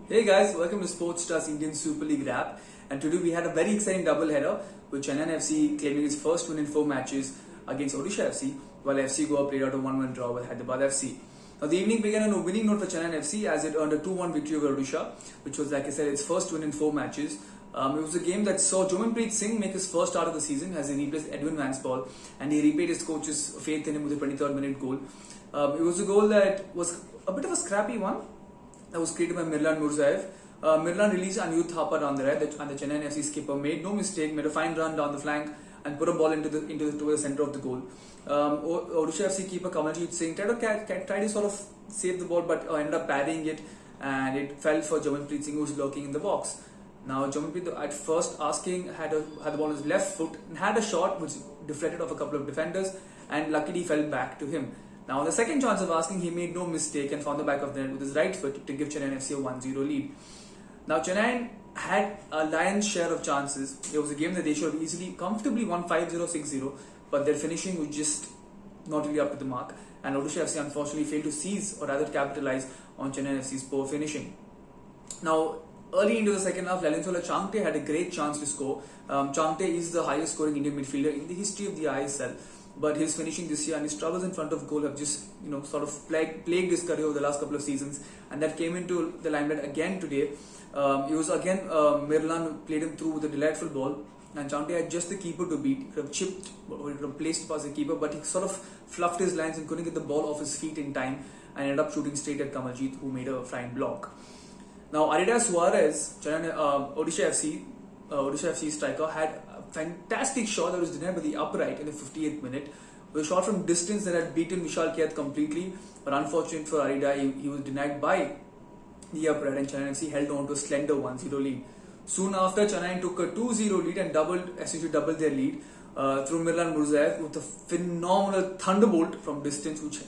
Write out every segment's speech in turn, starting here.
Hey guys, welcome to Sports Stars Indian Super League Rap. And today we had a very exciting doubleheader with Chennai FC claiming its first win in 4 matches against Odisha FC, while FC Goa played out a 1-1 draw with Hyderabad FC. Now the evening began on a winning note for Chennai FC as it earned a 2-1 victory over Odisha, which was, like I said, its first win in 4 matches. It was a game that saw Jomanpreet Singh make his first start of the season as he replaced Edwin Vanspaul, and he repaid his coach's faith in him with a 23rd minute goal. It was a goal that was a bit of a scrappy one that was created by Mirlan Murzaev. Mirlan released Anyut Thapa down the right, and the Chennai FC skipper made no mistake, made a fine run down the flank and put a ball into the center of the goal. Odisha FC keeper Kamaljeet Singh tried to sort of save the ball, but ended up parrying it, and it fell for Jomanpreet Singh, who was lurking in the box. Now Jomanpreet at first had the ball on his left foot and had a shot which deflected off a couple of defenders, and luckily fell back to him. Now on the second chance of asking, he made no mistake and found the back of the net with his right foot to give Chennai FC a 1-0 lead. Now Chennai had a lion's share of chances. It was a game that they should have easily, comfortably won 5-0, 6-0, but their finishing was just not really up to the mark, and Odisha FC unfortunately failed to seize or rather capitalize on Chennai FC's poor finishing. Now early into the second half, Lalinsola Changte had a great chance to score. Changte is the highest scoring Indian midfielder in the history of the ISL. But his finishing this year and his troubles in front of goal have just, sort of plagued his career over the last couple of seasons, and that came into the limelight again today. It was again Mirlan who played him through with a delightful ball, and Chante had just the keeper to beat. He could have chipped or he could have placed past the keeper, but he sort of fluffed his lines and couldn't get the ball off his feet in time, and ended up shooting straight at Kamaljeet, who made a fine block. Now Aridas Suarez, Odisha FC striker, had a fantastic shot that was denied by the upright in the 58th minute. With a shot from distance that had beaten Vishal Kiyat completely, but unfortunate for Arida, he was denied by the upright, and Chennai FC held on to a slender 1-0 lead. Soon after, Chennai took a 2-0 lead and essentially doubled their lead through Mirlan Murzaev with a phenomenal thunderbolt from distance, which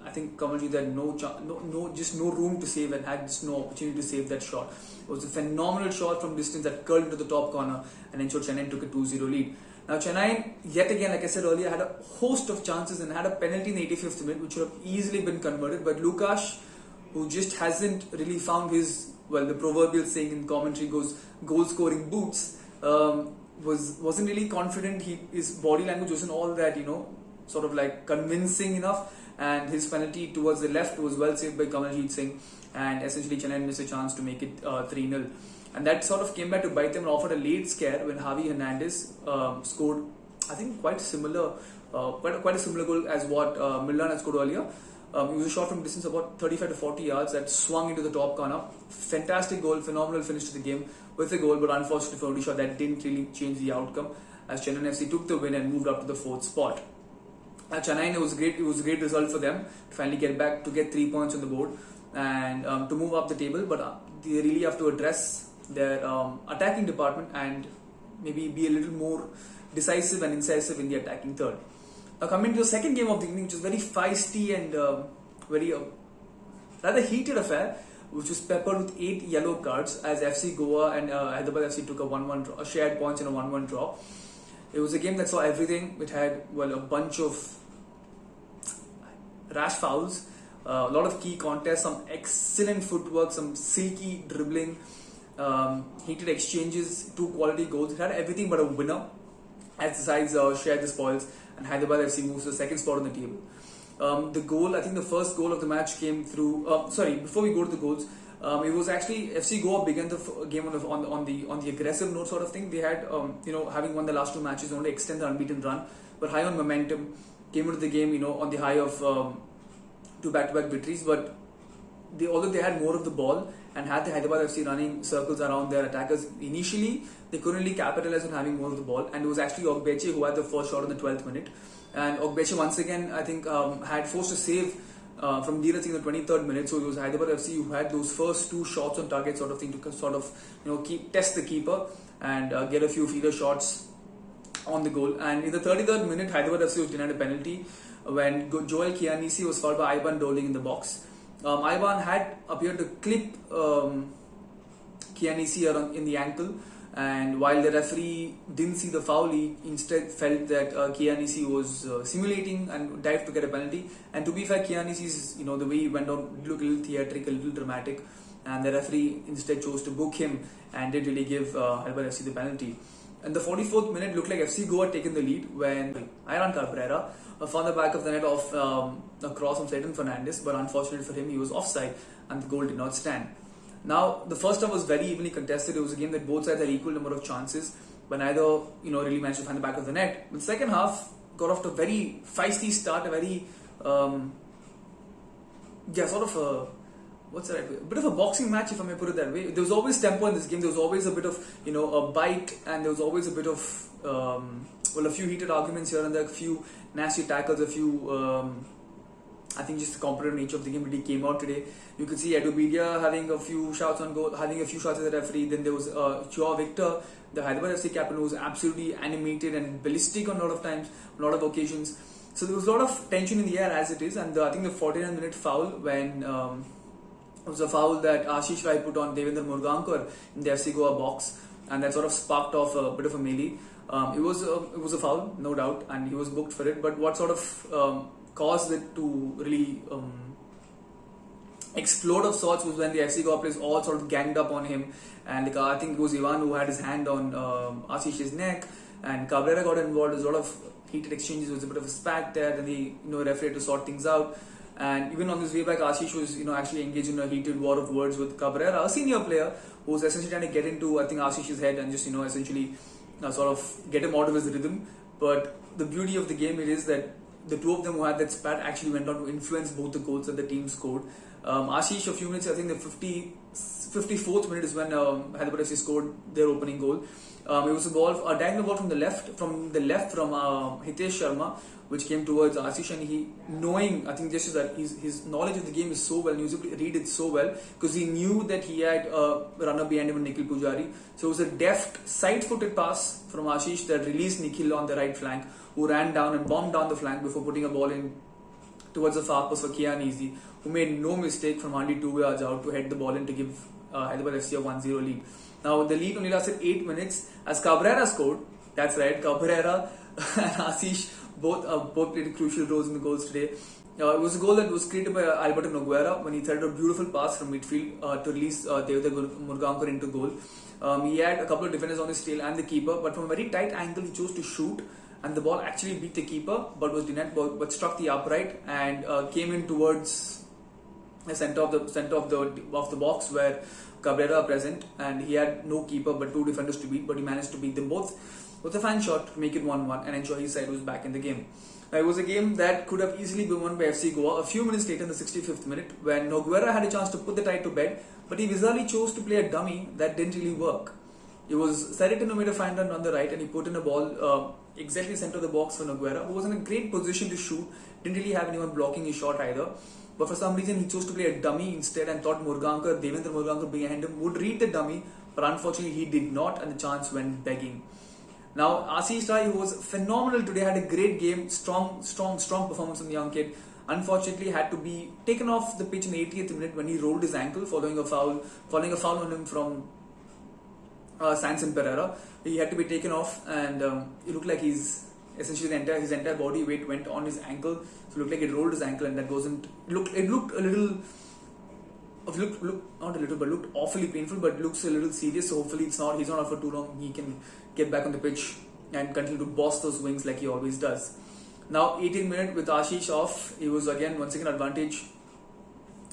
I think Kamaljeet had no room to save and had just no opportunity to save that shot. It was a phenomenal shot from distance that curled into the top corner and ensured Chennai took a 2-0 lead. Now Chennai, yet again, like I said earlier, had a host of chances and had a penalty in the 85th minute which should have easily been converted, but Lukash, who just hasn't really found his, the proverbial saying in commentary goes, goal-scoring boots, wasn't really confident. His body language wasn't all that, sort of like convincing enough, and his penalty towards the left was well saved by Kamaljeet Singh, and essentially Chennai missed a chance to make it 3-0. And that sort of came back to bite them and offered a late scare when Javi Hernandez scored, I think, quite a similar goal as what Mirlan had scored earlier. It was a shot from distance about 35 to 40 yards that swung into the top corner. Fantastic goal, phenomenal finish to the game with a goal, but unfortunately for Odisha, that didn't really change the outcome as Chennai FC took the win and moved up to the 4th spot. At Chennai, it was a great result for them to finally get 3 points on the board and to move up the table, but they really have to address their attacking department and maybe be a little more decisive and incisive in the attacking third. Coming to the second game of the evening, which was very feisty and very rather heated affair, which was peppered with 8 yellow cards as FC Goa and Hyderabad FC took a shared points in a 1-1 draw. It was a game that saw everything. It had a bunch of rash fouls, a lot of key contests, some excellent footwork, some silky dribbling, heated exchanges, 2 quality goals. It had everything but a winner as the sides shared the spoils, and Hyderabad FC moves to the 2nd spot on the table. The first goal of the match came through. Before we go to the goals, it was actually FC Goa began the game on the aggressive note sort of thing. They had having won the last 2 matches, only extend the unbeaten run, but high on momentum, came into the game on the high of 2 back-to-back victories. But although they had more of the ball and had the Hyderabad FC running circles around their attackers initially, they couldn't really capitalize on having more of the ball, and it was actually Ogbeche who had the first shot in the 12th minute. And Ogbeche once again, I think, had forced a save from Dheeraj Singh in the 23rd minute. So it was Hyderabad FC who had those first 2 shots on target sort of thing to sort of test the keeper and get a few feeder shots on the goal. And in the 33rd minute, Hyderabad FC was denied a penalty when Joel Kianisi was fouled by Ivan Dowling in the box. Ivan had appeared to clip Kianisi in the ankle, and while the referee didn't see the foul, he instead felt that Kianisi was simulating and dived to get a penalty. And to be fair, Kianisi's, the way he went on looked a little theatric, a little dramatic. and the referee instead chose to book him and didn't really give Hyderabad FC the penalty. In the 44th minute, looked like FC Goa had taken the lead when Iran Cabrera found the back of the net off a cross from Clayton Fernandez, but unfortunately for him, he was offside and the goal did not stand. Now, the first half was very evenly contested. It was a game that both sides had equal number of chances, but neither really managed to find the back of the net. The second half got off to a very feisty start, a very what's that? A bit of a boxing match, if I may put it that way. There was always tempo in this game. There was always a bit of a bite, and there was always a bit of a few heated arguments here and there, a few nasty tackles, a few. I think just the competitive nature of the game really came out today. You could see Edu Bidia having a few shots on goal, having a few shots at the referee. Then there was Joao Victor, the Hyderabad FC captain, who was absolutely animated and ballistic on a lot of times, a lot of occasions. So there was a lot of tension in the air as it is, and I think the 49-minute foul when it was a foul that Ashish Rai put on Devendra Murgankar in the FC Goa box, and that sort of sparked off a bit of a melee. It was a foul, no doubt, and he was booked for it. But what sort of caused it to really explode of sorts was when the FC Goa players all sort of ganged up on him, and I think it was Ivan who had his hand on Ashish's neck, and Cabrera got involved. There was a lot of heated exchanges. There was a bit of a spat there, and the referee had to sort things out. And even on this way back, Ashish was actually engaged in a heated war of words with Cabrera, a senior player who was essentially trying to get into Ashish's head and just essentially sort of get him out of his rhythm. But the beauty of the game is that the two of them who had that spat actually went on to influence both the goals that the team scored. Ashish, a few minutes, I think the 54th minute is when Hyderabad FC scored their opening goal. It was a diagonal ball from the left from Hitesh Sharma, which came towards Ashish, and he, knowing, I think just that his knowledge of the game is so well, and he was able to read it so well, because he knew that he had a runner behind him in Nikhil Pujari. So it was a deft, side-footed pass from Ashish that released Nikhil on the right flank, who ran down and bombed down the flank before putting a ball in towards the far post for Kian Easy, who made no mistake from hardly 2 yards out to head the ball in to give Hyderabad FC a 1-0 lead. Now the lead only lasted 8 minutes as Cabrera scored. That's right, Cabrera and Ashish both played crucial roles in the goals today. It was a goal that was created by Alberto Nogueira when he threaded a beautiful pass from midfield to release Devendra Murgankar into goal. He had a couple of defenders on his tail and the keeper, but from a very tight angle he chose to shoot, and the ball actually beat the keeper but was denied, but struck the upright and came in towards the center of the box where Cabrera present, and he had no keeper but 2 defenders to beat, but he managed to beat them both with a fan shot to make it 1-1 and ensure his side was back in the game. Now, it was a game that could have easily been won by FC Goa a few minutes later in the 65th minute when Nogueira had a chance to put the tie to bed, but he bizarrely chose to play a dummy that didn't really work. It was Saritin who made a fine run on the right, and he put in a ball exactly center of the box for Nogueira, who was in a great position to shoot, didn't really have anyone blocking his shot either. But for some reason, he chose to play a dummy instead and thought Devendra Murgankar behind him would read the dummy, but unfortunately he did not, and the chance went begging. Now, Ashish Rai, who was phenomenal today, had a great game, strong performance from the young kid. Unfortunately, had to be taken off the pitch in the 80th minute when he rolled his ankle following a foul on him from Sanson Pereira. He had to be taken off, and it looked like his entire body weight went on his ankle. So it looked like it rolled his ankle, and that wasn't. It looked awfully painful, but looks a little serious. So hopefully he's not out for too long. He can get back on the pitch and continue to boss those wings like he always does. Now 18th minute with Ashish off, it was once again advantage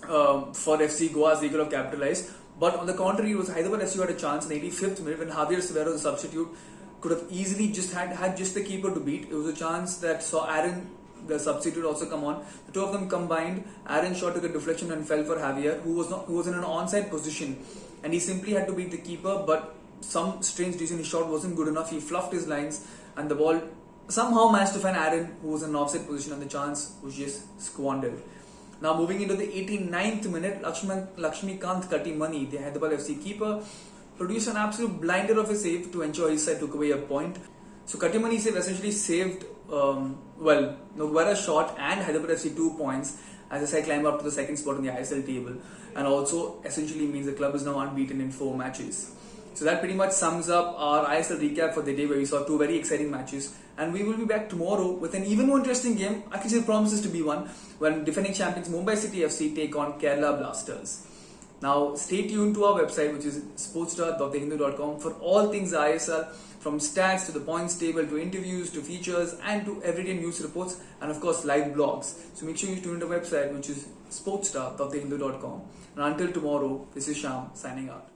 for FC Goa as they could have capitalized. But on the contrary, it was Hyderabad FC who had a chance in 85th minute when Javier Severo, the substitute, could have easily had just the keeper to beat. It was a chance that saw Aaron, the substitute, also come on. The two of them combined. Aaron shot took a deflection and fell for Javier, who was in an onside position, and he simply had to beat the keeper. But some strange reason his shot wasn't good enough. He fluffed his lines, and the ball somehow managed to find Aaron, who was in an offside position, and the chance was just squandered. Now moving into the 89th minute, Lakshmikant Katimani, the Hyderabad FC keeper, produced an absolute blinder of a save to ensure his side took away a point. So Katimani's save essentially saved Nogueira's shot and Hyderabad FC 2 points as the side climbed up to the second spot on the ISL table, and also essentially means the club is now unbeaten in 4 matches. So that pretty much sums up our ISL recap for the day, where we saw 2 very exciting matches, and we will be back tomorrow with an even more interesting game. Actually, it promises to be one when defending champions Mumbai City FC take on Kerala Blasters. Now stay tuned to our website, which is sportstar.thehindu.com, for all things ISL, from stats to the points table to interviews to features and to everyday news reports, and of course live blogs. So make sure you tune into the website, which is sportstar.thehindu.com. And until tomorrow, this is Sham signing out.